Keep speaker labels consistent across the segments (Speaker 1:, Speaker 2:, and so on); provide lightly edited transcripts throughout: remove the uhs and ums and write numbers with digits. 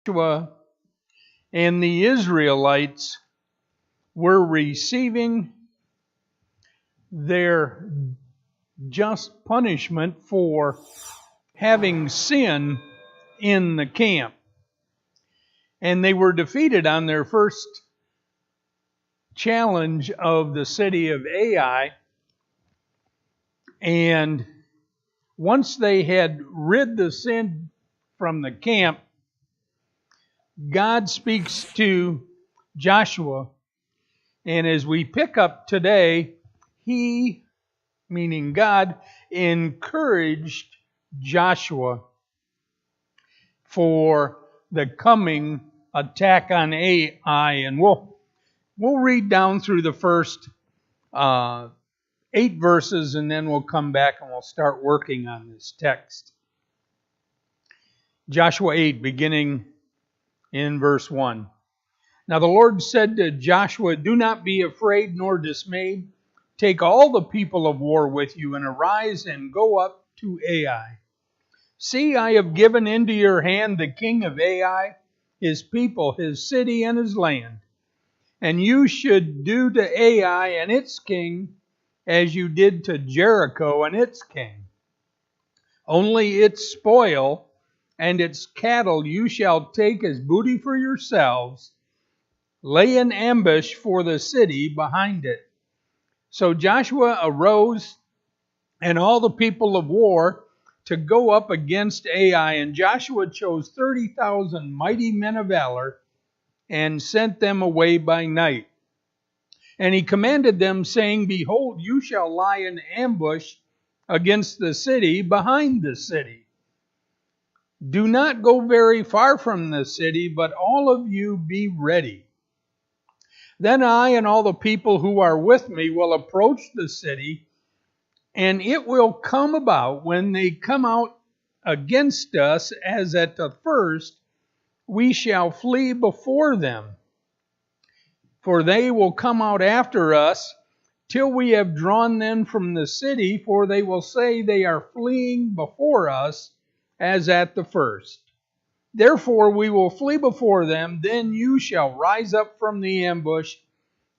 Speaker 1: Joshua and the Israelites were receiving their just punishment for having sin in the camp. And they were defeated on their first challenge of the city of Ai. And once they had rid the sin from the camp, God speaks to Joshua. And as we pick up today, He, meaning God, encouraged Joshua for the coming attack on Ai. And we'll read down through the first 8 verses, and then we'll come back and we'll start working on this text. Joshua 8, beginning in verse 1. Now the Lord said to Joshua, "Do not be afraid nor dismayed. Take all the people of war with you, and arise and go up to Ai. See, I have given into your hand the king of Ai, his people, his city, and his land. And you should do to Ai and its king as you did to Jericho and its king. Only its spoil and its cattle you shall take as booty for yourselves. Lay an ambush for the city behind it." So Joshua arose and all the people of war to go up against Ai. And Joshua chose 30,000 mighty men of valor and sent them away by night. And he commanded them, saying, "Behold, you shall lie in ambush against the city behind the city. Do not go very far from the city, but all of you be ready. Then I and all the people who are with me will approach the city, and it will come about when they come out against us as at the first, we shall flee before them. For they will come out after us till we have drawn them from the city, for they will say they are fleeing before us as at the first. Therefore we will flee before them, then you shall rise up from the ambush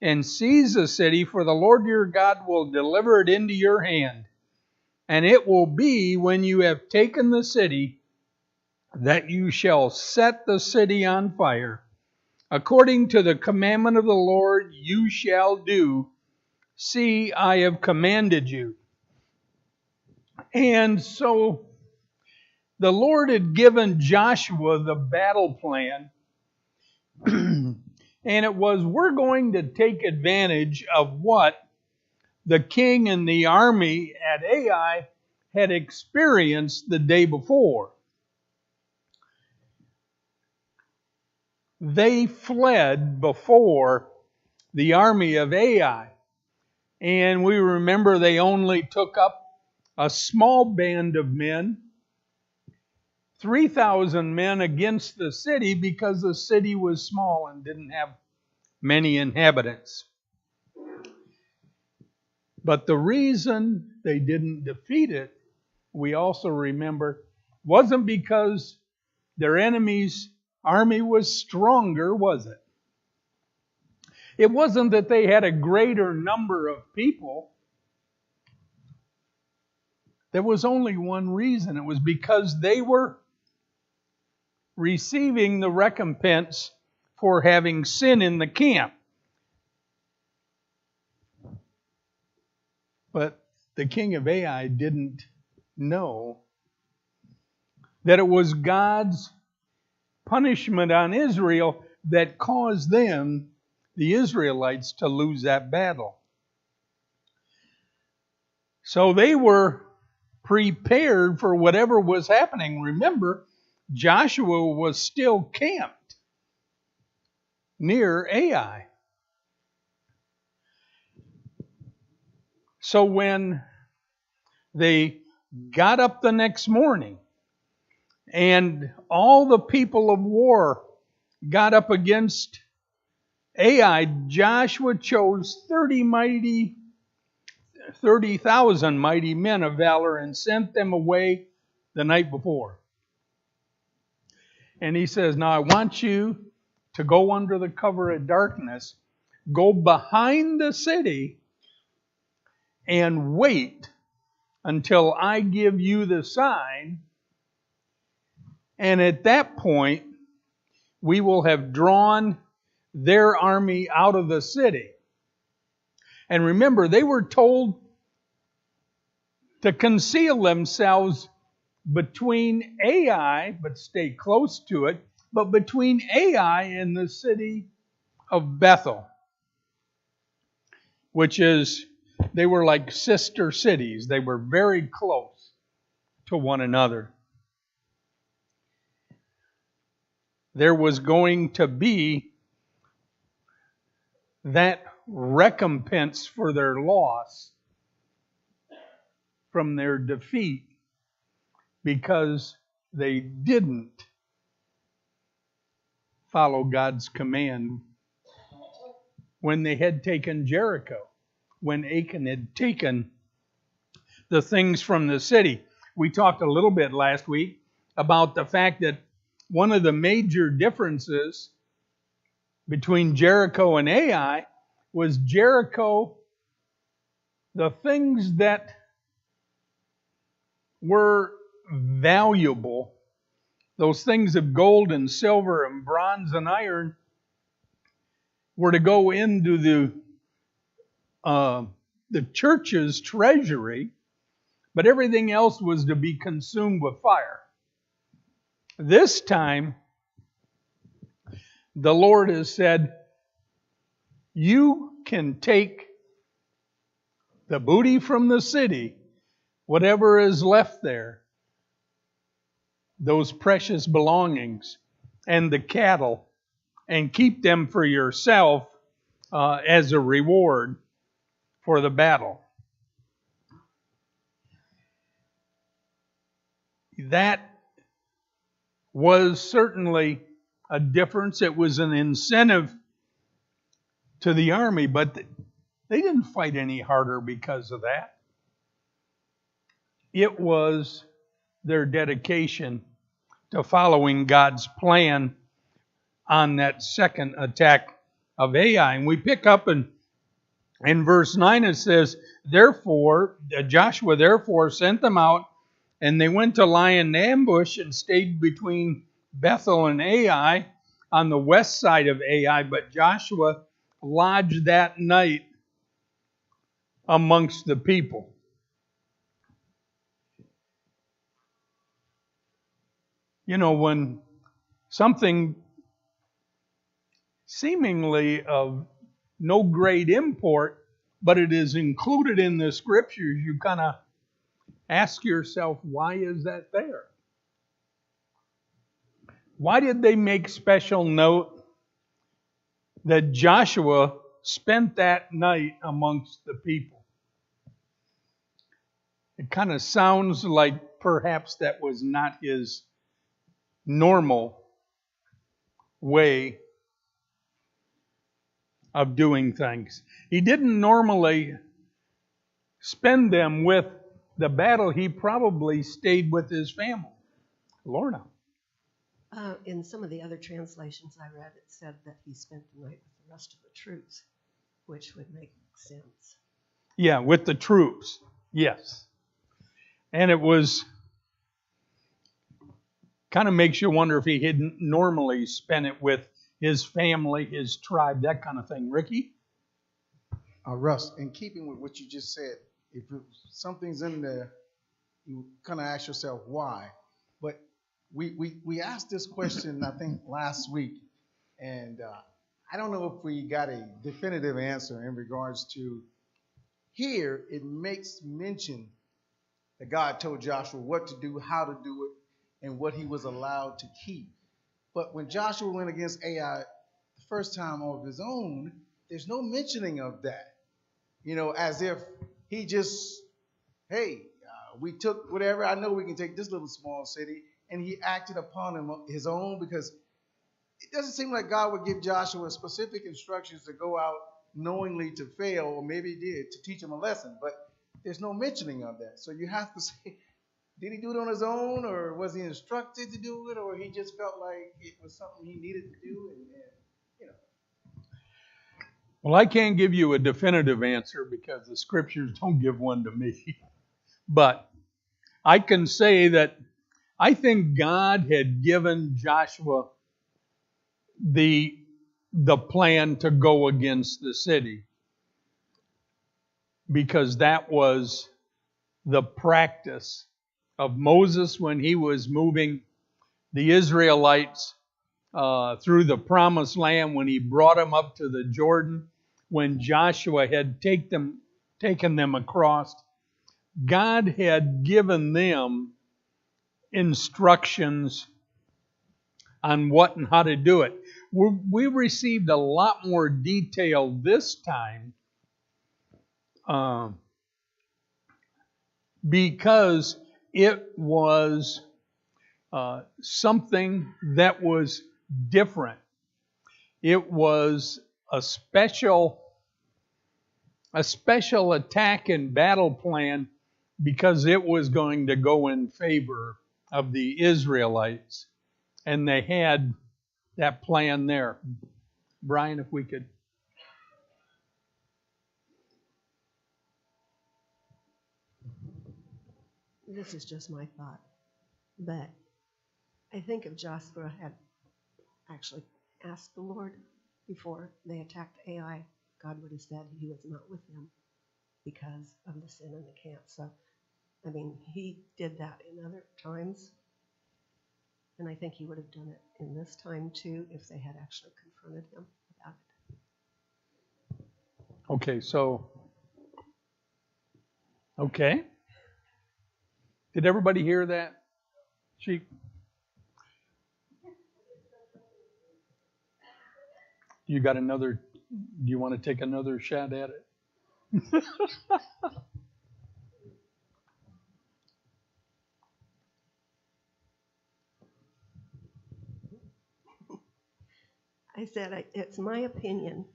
Speaker 1: and seize the city, for the Lord your God will deliver it into your hand. And it will be when you have taken the city that you shall set the city on fire. According to the commandment of the Lord you shall do. See, I have commanded you." And so the Lord had given Joshua the battle plan. And it was, we're going to take advantage of what the king and the army at Ai had experienced the day before. They fled before the army of Ai. And we remember they only took up a small band of men, 3,000 men against the city, because the city was small and didn't have many inhabitants. But the reason they didn't defeat it, we also remember, wasn't because their enemy's army was stronger, was it? It wasn't that they had a greater number of people. There was only one reason. It was because they were receiving the recompense for having sin in the camp. But the king of Ai didn't know that it was God's punishment on Israel that caused them, the Israelites, to lose that battle. So they were prepared for whatever was happening. Remember, Joshua was still camped near Ai. So when they got up the next morning and all the people of war got up against Ai, Joshua chose 30,000 mighty men of valor and sent them away the night before. And he says, now I want you to go under the cover of darkness, go behind the city, and wait until I give you the sign. And at that point, we will have drawn their army out of the city. And remember, they were told to conceal themselves between Ai, but stay close to it, but between Ai and the city of Bethel, which is, they were like sister cities. They were very close to one another. There was going to be that recompense for their loss from their defeat because they didn't follow God's command when they had taken Jericho, when Achan had taken the things from the city. We talked a little bit last week about the fact that one of the major differences between Jericho and Ai was Jericho, the things that were valuable, those things of gold and silver and bronze and iron, were to go into the church's treasury, but everything else was to be consumed with fire. This time, the Lord has said, you can take the booty from the city, whatever is left there, those precious belongings, and the cattle, and keep them for yourself as a reward for the battle. That was certainly a difference. It was an incentive to the army, but they didn't fight any harder because of that. It was their dedication to following God's plan on that second attack of Ai. And we pick up in verse 9, it says, therefore, Joshua therefore sent them out, and they went to lie in ambush and stayed between Bethel and Ai on the west side of Ai. But Joshua lodged that night amongst the people. You know, when something seemingly of no great import, but it is included in the scriptures, you kind of ask yourself, why is that there? Why did they make special note that Joshua spent that night amongst the people? It kind of sounds like perhaps that was not his normal way of doing things. He didn't normally spend them with the battle. He probably stayed with his family. Lorna.
Speaker 2: In some of the other translations I read, it said that he spent the night with the rest of the troops, which would make sense.
Speaker 1: Yeah, with the troops. Yes. And it was kind of makes you wonder if he hadn't normally spent it with his family, his tribe, that kind of thing. Ricky?
Speaker 3: Russ, in keeping with what you just said, if something's in there, you kind of ask yourself why. But we asked this question, I think, last week, and I don't know if we got a definitive answer in regards to here. It makes mention that God told Joshua what to do, how to do it, and what he was allowed to keep. But when Joshua went against Ai the first time of his own, there's no mentioning of that. You know, as if he just, hey, we took whatever. I know we can take this little small city. And he acted upon his own, because it doesn't seem like God would give Joshua specific instructions to go out knowingly to fail, or maybe he did, to teach him a lesson. But there's no mentioning of that. So you have to say did he do it on his own, or was he instructed to do it, or he just felt like it was something he needed to do? And you know,
Speaker 1: Well, I can't give you a definitive answer because the scriptures don't give one to me. But I can say that I think God had given Joshua the plan to go against the city, because that was the practice of Moses when he was moving the Israelites through the promised land, when he brought them up to the Jordan, when Joshua had taken them across. God had given them instructions on what and how to do it. We received a lot more detail this time because it was something that was different. It was a special attack and battle plan because it was going to go in favor of the Israelites. And they had that plan there. Brian, if we could.
Speaker 2: This is just my thought, but I think if Joshua had actually asked the Lord before they attacked Ai, God would have said he was not with them because of the sin in the camp. So, I mean, he did that in other times, and I think he would have done it in this time too if they had actually confronted him about it.
Speaker 1: Okay. Did everybody hear that? Sheep? Do you want to take another shot at it?
Speaker 2: I said it's my opinion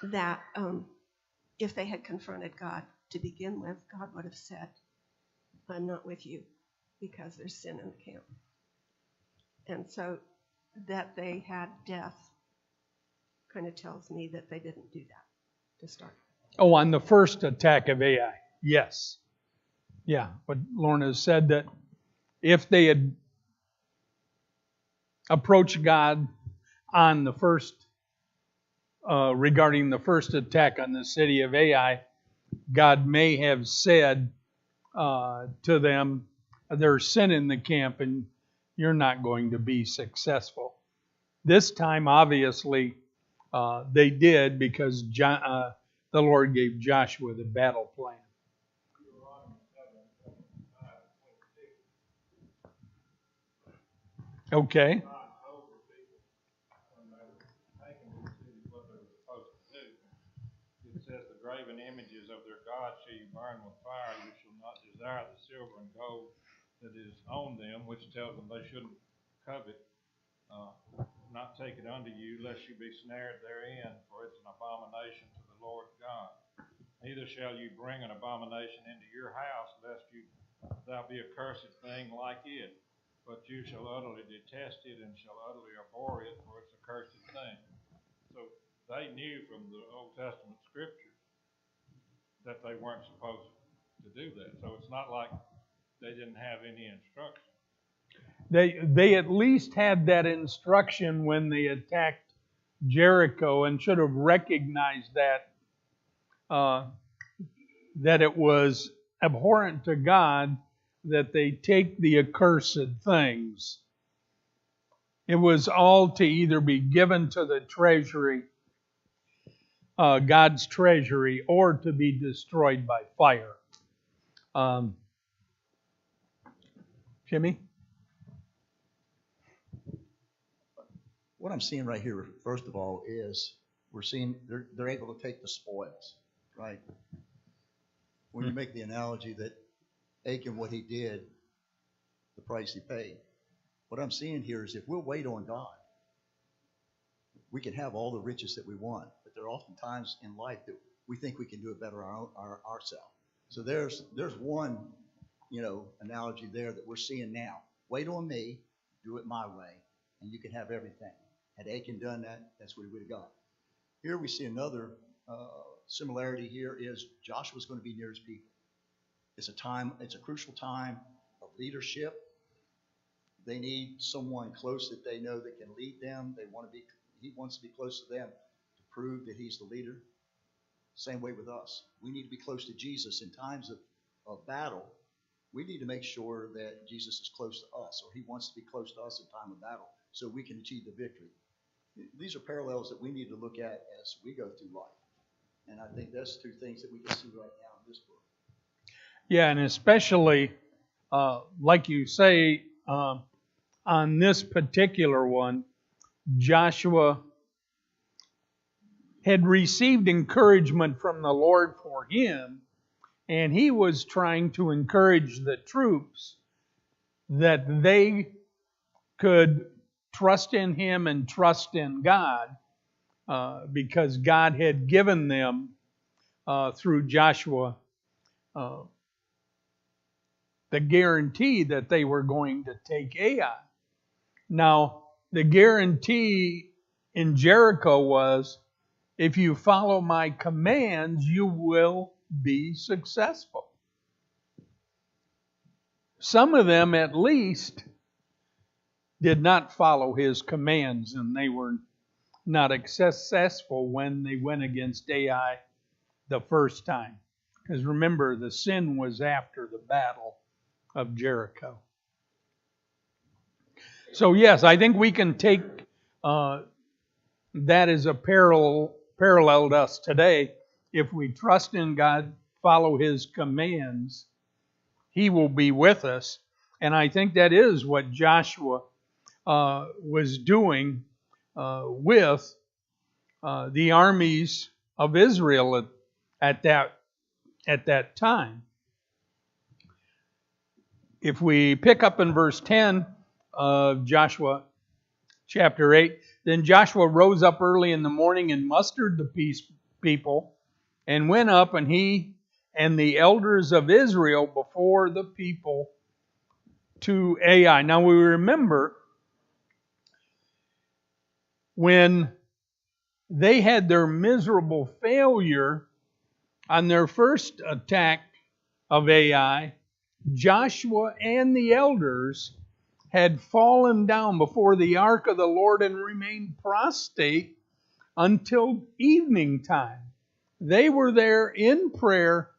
Speaker 2: that if they had confronted God to begin with, God would have said, I'm not with you because there's sin in the camp. And so that they had death kind of tells me that they didn't do that to start.
Speaker 1: Oh, on the first attack of Ai, yes. Yeah, but Lorna said that if they had approached God on the first, regarding the first attack on the city of Ai, God may have said to them, there's sin in the camp and you're not going to be successful. This time, obviously, they did because the Lord gave Joshua the battle plan. Okay.
Speaker 4: It says the graven images of their gods shall you burn with fire. You shall not desire the silver and gold that is on them, which tells them they shouldn't covet, not take it unto you, lest you be snared therein, for it's an abomination to the Lord God. Neither shall you bring an abomination into your house, lest thou be a cursed thing like it. But you shall utterly detest it and shall utterly abhor it, for it's a cursed thing. So they knew from the Old Testament scriptures that they weren't supposed to do that. So it's not like they didn't have any instruction.
Speaker 1: They at least had that instruction when they attacked Jericho and should have recognized that that it was abhorrent to God that they take the accursed things. It was all to either be given to the treasury, God's treasury, or to be destroyed by fire. Jimmy?
Speaker 5: What I'm seeing right here, first of all, is we're seeing they're able to take the spoils, right? When you make the analogy that Achan, what he did, the price he paid. What I'm seeing here is if we'll wait on God, we can have all the riches that we want, but there are often times in life that we think we can do it better ourselves. So there's one analogy there that we're seeing now. Wait on me, do it my way, and you can have everything. Had Achan done that, that's what he would have got. Here we see another similarity here is Joshua's going to be near his people. It's a crucial time of leadership. They need someone close that they know that can lead them. He wants to be close to them to prove that he's the leader. Same way with us. We need to be close to Jesus in times of battle. We need to make sure that Jesus is close to us, or he wants to be close to us in time of battle so we can achieve the victory. These are parallels that we need to look at as we go through life. And I think that's two things that we can see right now in this book.
Speaker 1: Yeah, and especially, like you say, on this particular one, Joshua had received encouragement from the Lord for him, and he was trying to encourage the troops that they could trust in him and trust in God, because God had given them, through Joshua, the guarantee that they were going to take Ai. Now, the guarantee in Jericho was, if you follow my commands, you will be successful. Some of them, at least, did not follow his commands, and they were not successful when they went against Ai the first time. Because remember, the sin was after the battle of Jericho. So yes, I think we can take that as a parallel to us today. If we trust in God, follow his commands, he will be with us. And I think that is what Joshua was doing with the armies of Israel at that time. If we pick up in verse 10 of Joshua chapter 8, then Joshua rose up early in the morning and mustered the people, and went up, and he and the elders of Israel before the people to Ai. Now we remember when they had their miserable failure on their first attack of Ai, Joshua and the elders had fallen down before the ark of the Lord and remained prostrate until evening time. They were there in prayer,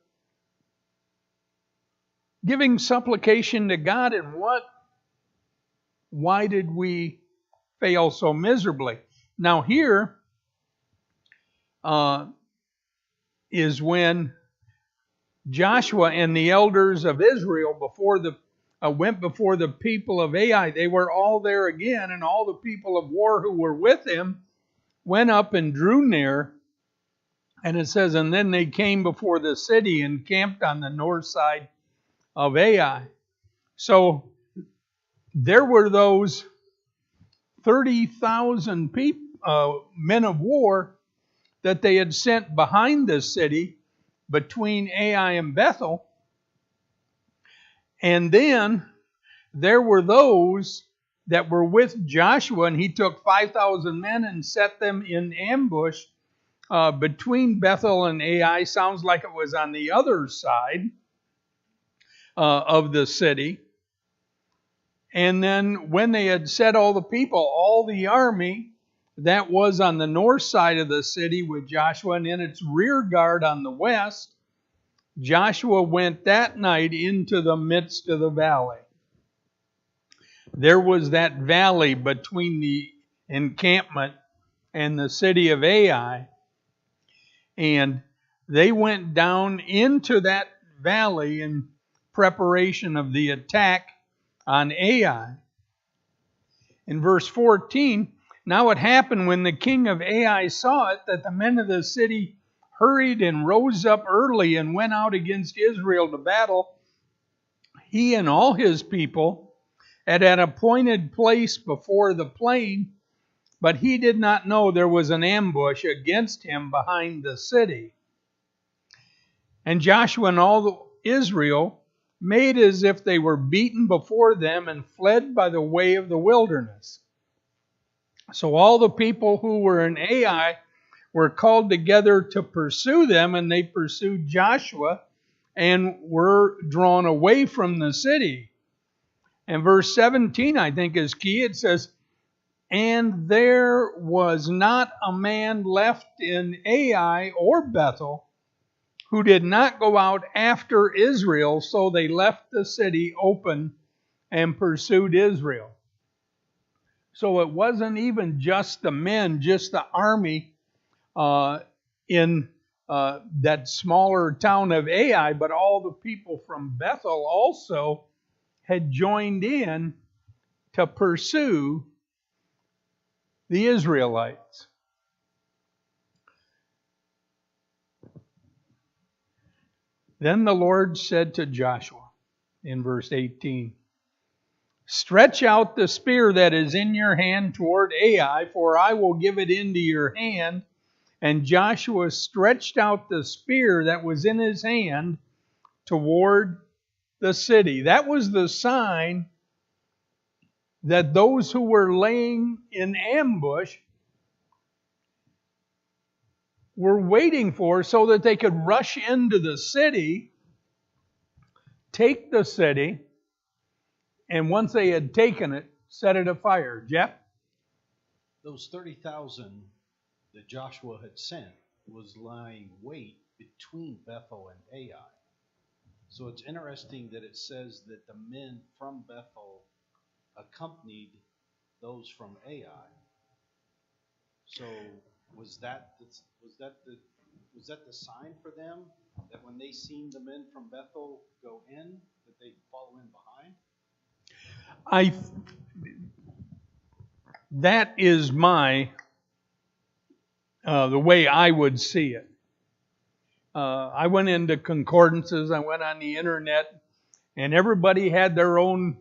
Speaker 1: giving supplication to God. And why did we fail so miserably? Now here is when Joshua and the elders of Israel went before the people of Ai. They were all there again, and all the people of war who were with him went up and drew near. And it says, and then they came before the city and camped on the north side of Ai. So there were those 30,000 men of war that they had sent behind the city between Ai and Bethel. And then there were those that were with Joshua, and he took 5,000 men and set them in ambush between Bethel and Ai. Sounds like it was on the other side of the city. And then when they had set all the people, all the army that was on the north side of the city with Joshua, and in its rear guard on the west, Joshua went that night into the midst of the valley. There was that valley between the encampment and the city of Ai. And they went down into that valley in preparation of the attack on Ai. In verse 14, now it happened when the king of Ai saw it that the men of the city hurried and rose up early and went out against Israel to battle. He and all his people at an appointed place before the plain, but he did not know there was an ambush against him behind the city. And Joshua and all Israel made as if they were beaten before them and fled by the way of the wilderness. So all the people who were in Ai were called together to pursue them, and they pursued Joshua and were drawn away from the city. And verse 17, I think, is key. It says, "And there was not a man left in Ai or Bethel who did not go out after Israel, so they left the city open and pursued Israel." So it wasn't even just the men, just the army in that smaller town of Ai, but all the people from Bethel also had joined in to pursue the Israelites. Then the Lord said to Joshua in verse 18, "Stretch out the spear that is in your hand toward Ai, for I will give it into your hand." And Joshua stretched out the spear that was in his hand toward the city. That was the sign that those who were laying in ambush were waiting for, so that they could rush into the city, take the city, and once they had taken it, set it afire. Jeff?
Speaker 6: Those 30,000 that Joshua had sent was lying wait between Bethel and Ai. So it's interesting that it says that the men from Bethel accompanied those from Ai. So was that the sign for them, that when they seen the men from Bethel go in, that they'd follow in behind?
Speaker 1: That is the way I would see it. I went into concordances, I went on the internet, and everybody had their own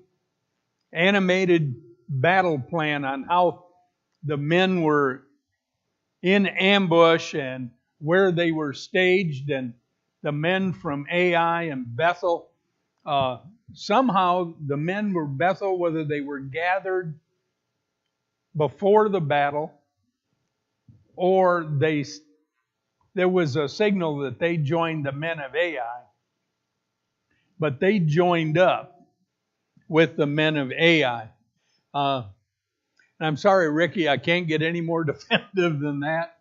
Speaker 1: animated battle plan on how the men were in ambush and where they were staged, and the men from Ai and Bethel. Somehow the men were Bethel, whether they were gathered before the battle or there was a signal that they joined the men of Ai, but they joined up with the men of Ai. And I'm sorry, Ricky, I can't get any more definitive than that.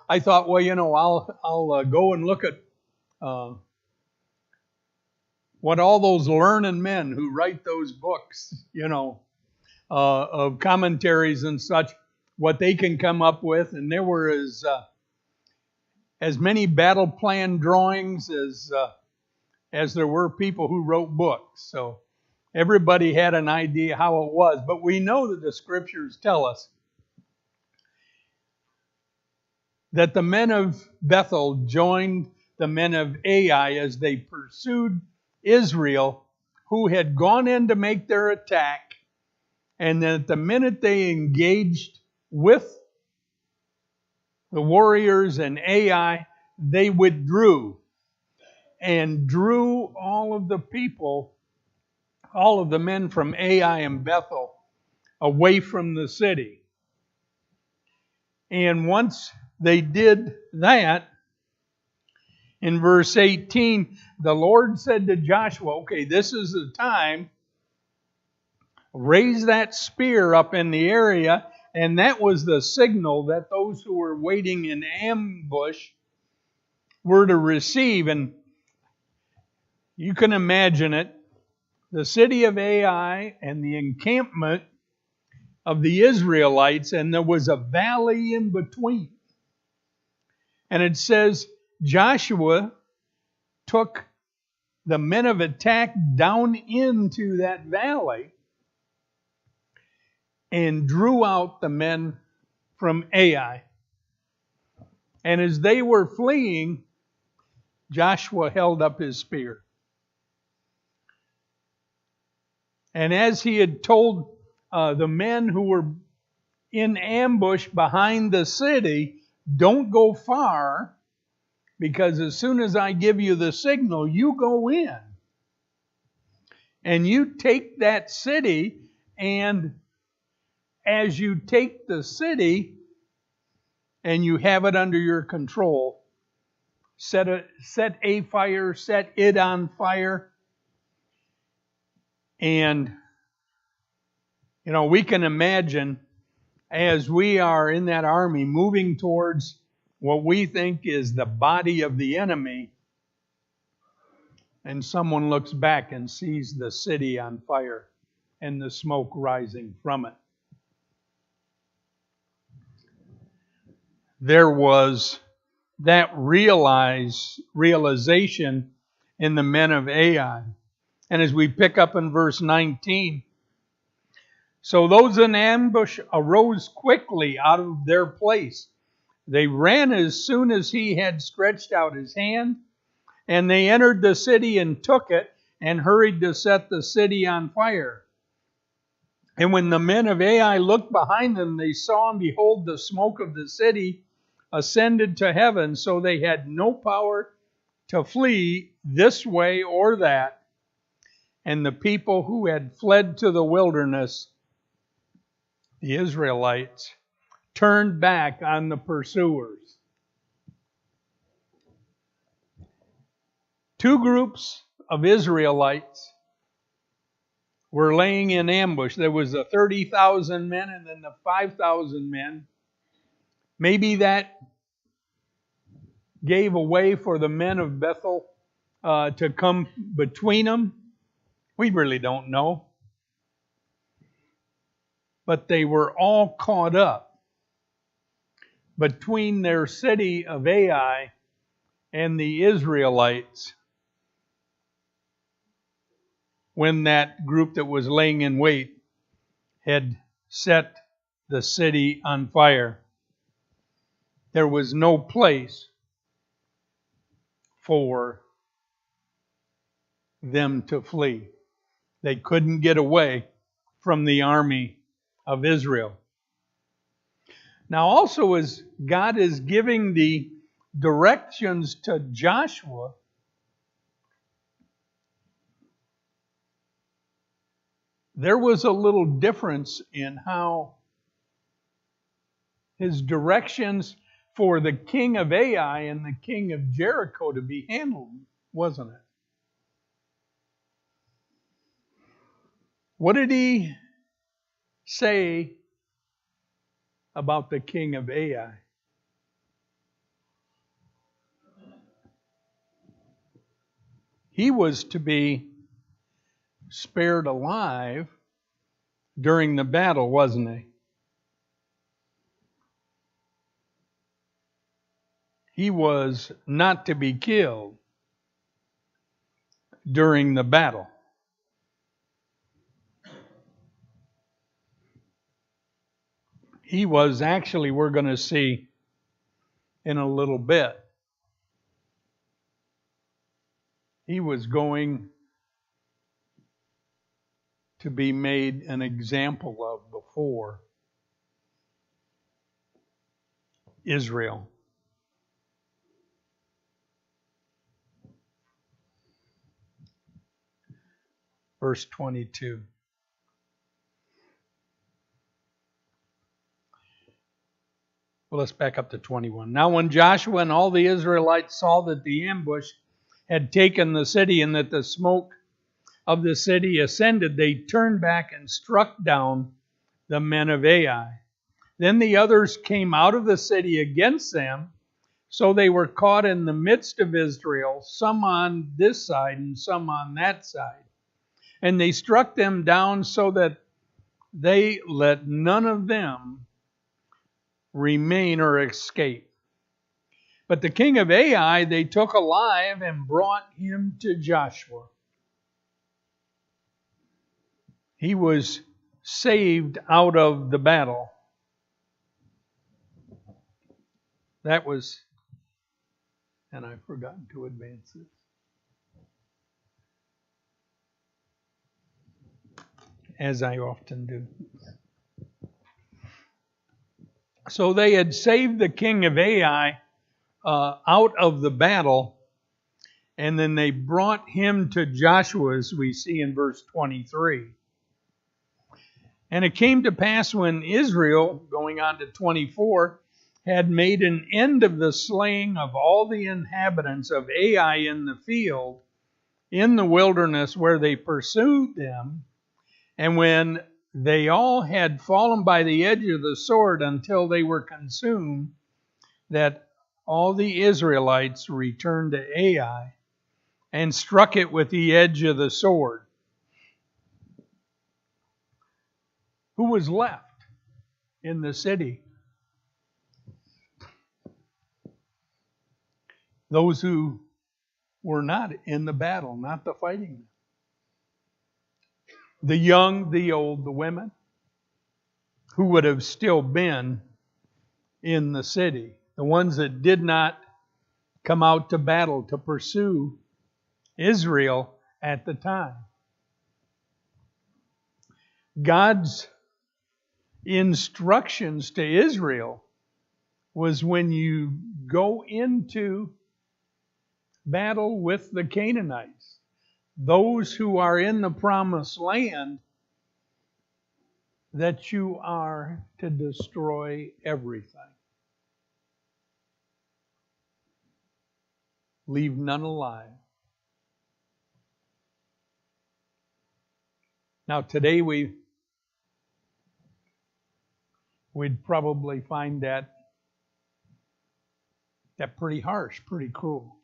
Speaker 1: I thought, I'll go and look at what all those learned men who write those books, of commentaries and such, what they can come up with. And there were as many battle plan drawings as there were people who wrote books. So everybody had an idea how it was. But we know that the scriptures tell us that the men of Bethel joined the men of Ai as they pursued Israel, who had gone in to make their attack, and that the minute they engaged with the warriors in Ai, they withdrew and drew all of the people, all of the men from Ai and Bethel, away from the city. And once they did that, in verse 18, the Lord said to Joshua, okay, this is the time. Raise that spear up in the area. And that was the signal that those who were waiting in ambush were to receive. And you can imagine it. The city of Ai and the encampment of the Israelites, and there was a valley in between. And it says, Joshua took the men of attack down into that valley and drew out the men from Ai. And as they were fleeing, Joshua held up his spear. And as he had told the men who were in ambush behind the city, don't go far, because as soon as I give you the signal, you go in. and you take that city, and as you take the city and you have it under your control, set a fire, set it on fire, and we can imagine as we are in that army moving towards what we think is the body of the enemy, and someone looks back and sees the city on fire and the smoke rising from it. There was that realization in the men of Ai. And as we pick up in verse 19, so those in ambush arose quickly out of their place. They ran as soon as he had stretched out his hand, and they entered the city and took it, and hurried to set the city on fire. And when the men of Ai looked behind them, they saw, and behold, the smoke of the city ascended to heaven, so they had no power to flee this way or that. And the people who had fled to the wilderness, the Israelites, turned back on the pursuers. Two groups of Israelites were laying in ambush. There was the 30,000 men and then the 5,000 men. Maybe that gave a way for the men of Bethel to come between them. We really don't know. But they were all caught up between their city of Ai and the Israelites when that group that was laying in wait had set the city on fire. There was no place for them to flee. They couldn't get away from the army of Israel. Now also, as God is giving the directions to Joshua, there was a little difference in how his directions for the king of Ai and the king of Jericho to be handled, wasn't it? What did he say about the king of Ai? He was to be spared alive during the battle, wasn't he? He was not to be killed during the battle. He was actually, we're going to see in a little bit, he was going to be made an example of before Israel. Verse 22. Well, let's back up to 21. Now when Joshua and all the Israelites saw that the ambush had taken the city and that the smoke of the city ascended, they turned back and struck down the men of Ai. Then the others came out of the city against them, so they were caught in the midst of Israel, some on this side and some on that side. And they struck them down so that they let none of them remain or escape. But the king of Ai they took alive and brought him to Joshua. He was saved out of the battle. That was, and I've forgotten to advance this. As I often do. So they had saved the king of Ai out of the battle, And then they brought him to Joshua, as we see in verse 23. And it came to pass when Israel, going on to 24, had made an end of the slaying of all the inhabitants of Ai in the field, in the wilderness where they pursued them, and when they all had fallen by the edge of the sword until they were consumed, that all the Israelites returned to Ai and struck it with the edge of the sword. Who was left in the city? Those who were not in the battle, not the fighting. The young, the old, the women, who would have still been in the city. The ones that did not come out to battle to pursue Israel at the time. God's instructions to Israel was when you go into battle with the Canaanites, those who are in the promised land, that you are to destroy everything. Leave none alive. Now today we'd probably find that pretty harsh, pretty cruel.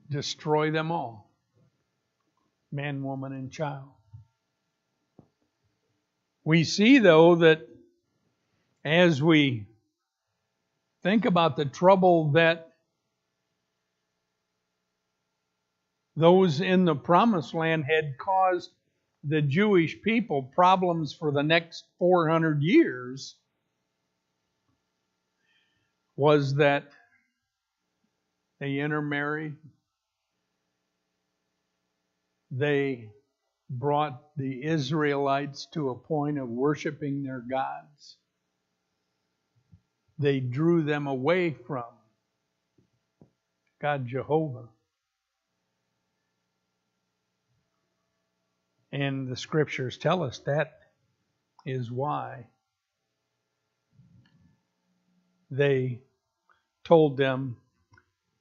Speaker 1: Destroy them all. Man, woman, and child. We see, though, that as we think about the trouble that those in the promised land had caused the Jewish people problems for the next 400 years, was that they intermarried. They brought the Israelites to a point of worshiping their gods. They drew them away from God Jehovah. And the scriptures tell us that is why they told them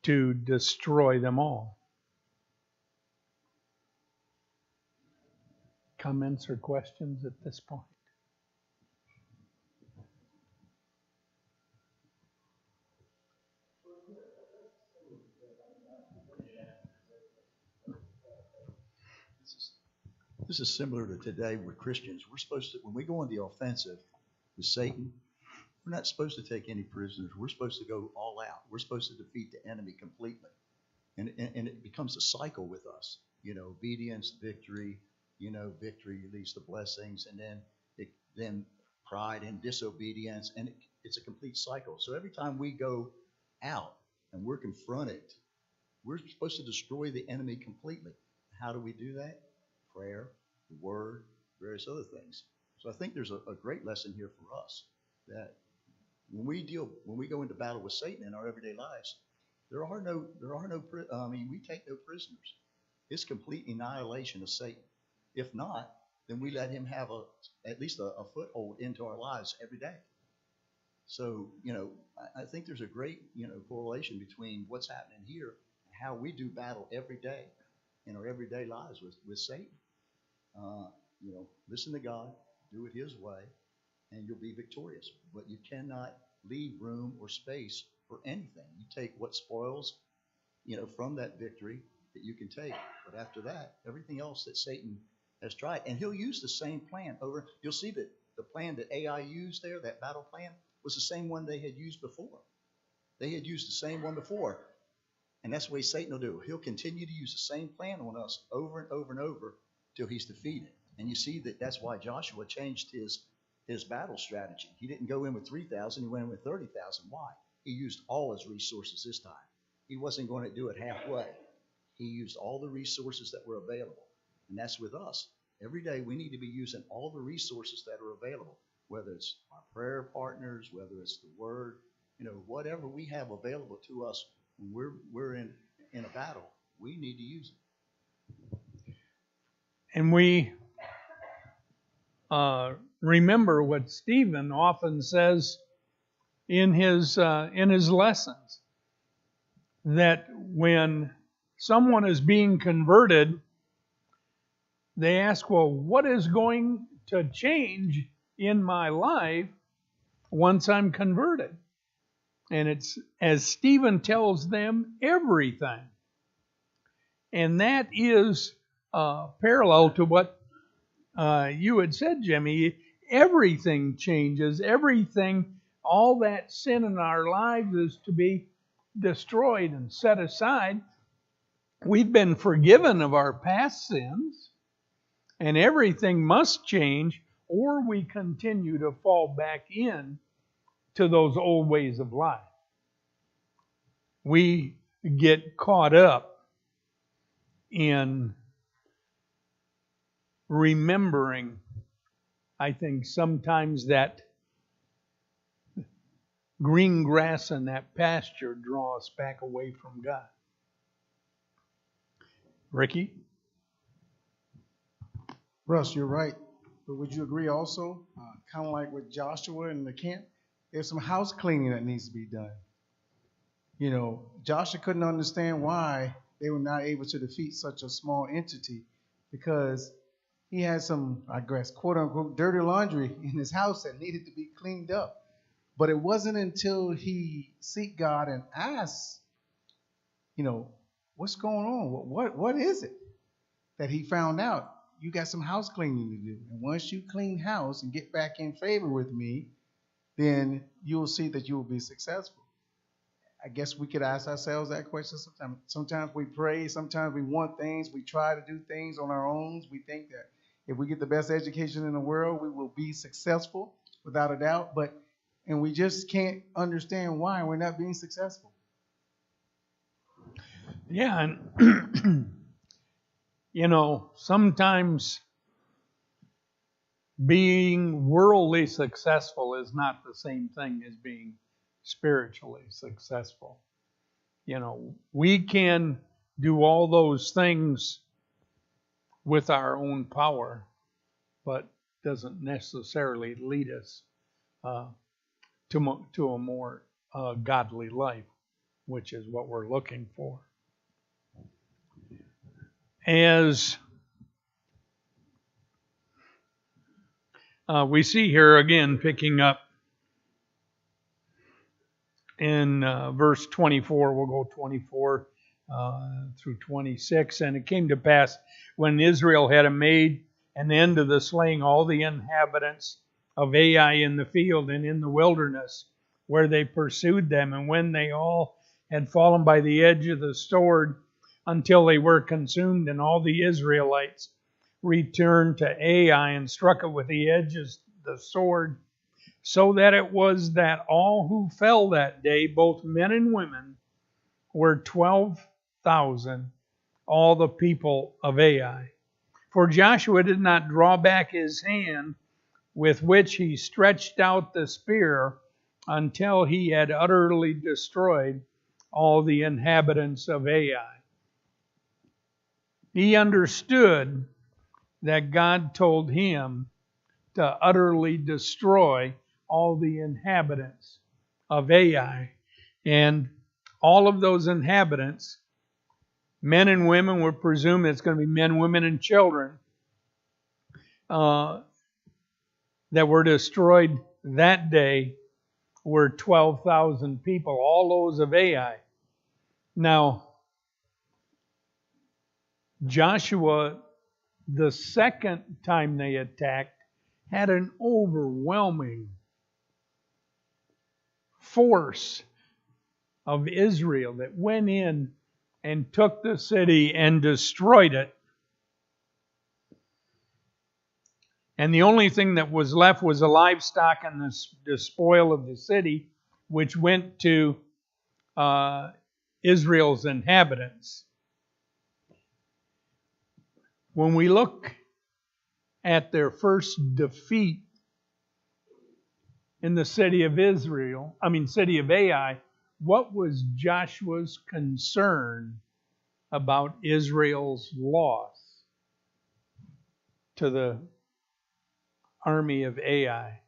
Speaker 1: to destroy them all. Comments or questions at this point?
Speaker 5: This is similar to today with Christians. We're supposed to, when we go on the offensive with Satan, we're not supposed to take any prisoners. We're supposed to go all out. We're supposed to defeat the enemy completely. And it becomes a cycle with us. Obedience, victory, victory leads to blessings, and then pride and disobedience, and it's a complete cycle. So every time we go out and we're confronted, we're supposed to destroy the enemy completely. How do we do that? Prayer, the word, various other things. So I think there's a great lesson here for us, that when we go into battle with Satan in our everyday lives, we take no prisoners. It's complete annihilation of Satan. If not, then we let him have at least a foothold into our lives every day. So, I think there's a great, correlation between what's happening here and how we do battle every day in our everyday lives with Satan. Listen to God, do it His way, and you'll be victorious. But you cannot leave room or space for anything. You take what spoils, from that victory that you can take. But after that, everything else that Satan has tried, and he'll use the same plan over. You'll see that the plan that Ai used there, that battle plan, was the same one they had used before. They had used the same one before. And that's the way Satan will do. He'll continue to use the same plan on us over and over and over till he's defeated. And you see that's why Joshua changed his battle strategy. He didn't go in with 3,000, he went in with 30,000. Why? He used all his resources this time. He wasn't going to do it halfway. He used all the resources that were available. And that's with us. Every day we need to be using all the resources that are available, whether it's our prayer partners, whether it's the word, Whatever we have available to us when we're in a battle, we need to use it.
Speaker 1: And we remember what Stephen often says in his lessons, that when someone is being converted, they ask, well, what is going to change in my life once I'm converted? And it's, as Stephen tells them, everything. And that is parallel to what you had said, Jimmy. Everything changes. Everything, all that sin in our lives is to be destroyed and set aside. We've been forgiven of our past sins, and everything must change, or we continue to fall back in to those old ways of life. We get caught up in remembering, I think, sometimes that green grass and that pasture draw us back away from God. Ricky?
Speaker 3: Russ, you're right. But would you agree also, kind of like with Joshua in the camp, there's some house cleaning that needs to be done. Joshua couldn't understand why they were not able to defeat such a small entity, because he had some, I guess, quote unquote, dirty laundry in his house that needed to be cleaned up. But it wasn't until he seeked God and asked, what's going on? What is it? That he found out, you got some house cleaning to do. And once you clean house and get back in favor with me, then you'll see that you will be successful. I guess we could ask ourselves that question sometimes. Sometimes we pray, sometimes we want things, we try to do things on our own. We think that if we get the best education in the world, we will be successful, without a doubt. And we just can't understand why we're not being successful.
Speaker 1: Yeah, and sometimes being worldly successful is not the same thing as being spiritually successful. We can do all those things with our own power, but doesn't necessarily lead us to a more godly life, which is what we're looking for. As we see here again, picking up in verse 24, we'll go 24 through 26. And it came to pass, when Israel had made an end of the slaying all the inhabitants of Ai in the field and in the wilderness, where they pursued them, and when they all had fallen by the edge of the sword until they were consumed, and all the Israelites returned to Ai and struck it with the edges of the sword, so that it was that all who fell that day, both men and women, were 12,000, all the people of Ai. For Joshua did not draw back his hand with which he stretched out the spear until he had utterly destroyed all the inhabitants of Ai. He understood that God told him to utterly destroy all the inhabitants of Ai. And all of those inhabitants, men and women, we're presuming it's going to be men, women, and children, that were destroyed that day were 12,000 people, all those of Ai. Now, Joshua, the second time they attacked, had an overwhelming force of Israel that went in and took the city and destroyed it. And the only thing that was left was the livestock and the spoil of the city, which went to Israel's inhabitants. When we look at their first defeat in the city of city of Ai, what was Joshua's concern about Israel's loss to the army of Ai?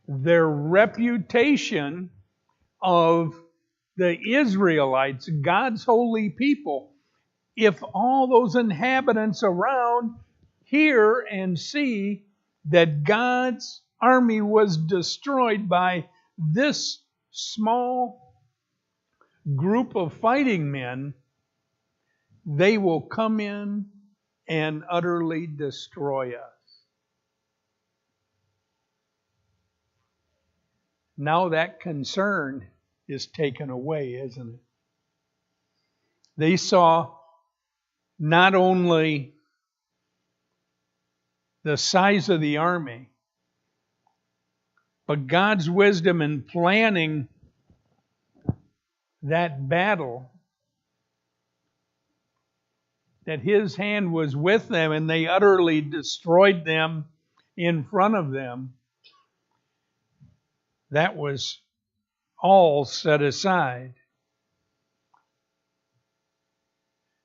Speaker 1: Their reputation of the Israelites, God's holy people, if all those inhabitants around hear and see that God's army was destroyed by this small group of fighting men, they will come in and utterly destroy us. Now that concern is taken away, isn't it? They saw not only the size of the army, but God's wisdom in planning that battle, that His hand was with them and they utterly destroyed them in front of them. That was all set aside.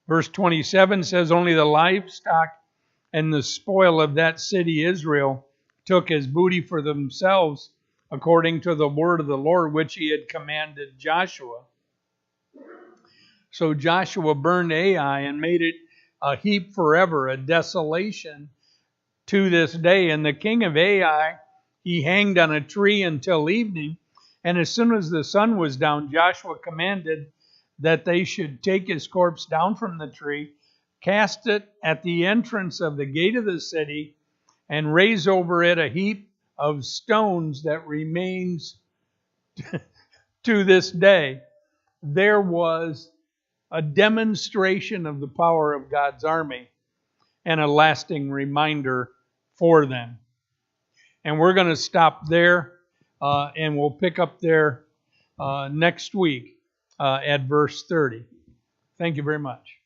Speaker 1: Verse 27 says, only the livestock and the spoil of that city Israel took as booty for themselves, according to the word of the Lord, which He had commanded Joshua. So Joshua burned Ai and made it a heap forever, a desolation to this day. And the king of Ai, he hanged on a tree until evening. And as soon as the sun was down, Joshua commanded that they should take his corpse down from the tree, cast it at the entrance of the gate of the city, and raise over it a heap of stones that remains to this day. There was a demonstration of the power of God's army and a lasting reminder for them. And we're going to stop there, and we'll pick up there next week at verse 30. Thank you very much.